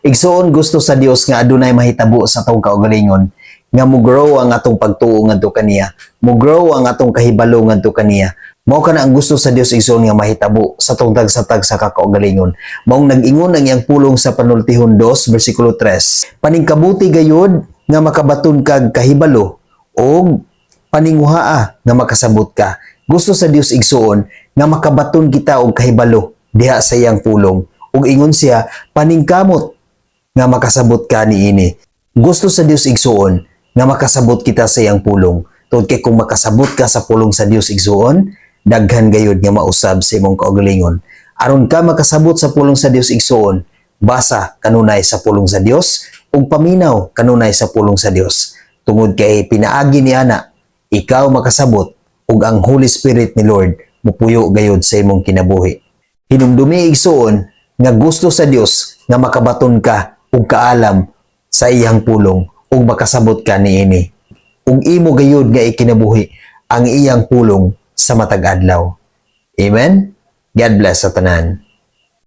Igsoon gusto sa Dios nga adunay mahitabo sa atong kaugalingon, nga mo-grow ang atong pagtuo ngadto kaniya, mo-grow ang atong kahibalo ngadto kaniya. Mao kana ang gusto sa Dios igsoon nga mahitabo sa atong tag sa kakaugalingon. Maong nag-ingon ang iyang pulong sa Panultihon 2 bersikulo 3. Paningkabuti gayud nga makabaton kag kahibalo o paninguhaa nga makasabot ka. Gusto sa Dios igsoon nga makabaton kita og kahibalo diha sa iyang pulong. Ug ingon siya, paningkamot nga makasabot ka niini. Gusto sa Dios igsoon nga makasabot kita sa iyang pulong. Tungod kay kung makasabot ka sa pulong sa Dios igsoon, daghan gayud nga mausab sa imong kaugalingon. Aron ka makasabot sa pulong sa Dios igsoon, basa kanunay sa pulong sa Dios ug paminaw kanunay sa pulong sa Dios. Tungod kay pinaagi ni ana, ikaw makasabot ug ang Holy Spirit ni Lord mupuyo gayud sa imong kinabuhi. Hinumdumi igsoon nga gusto sa Dios nga makabaton ka ug kaalam sa iyang pulong ug makasabot ka niini. Ug imo gayud nga ikinabuhi ang iyang pulong sa matag adlaw. Amen. God bless sa tanan.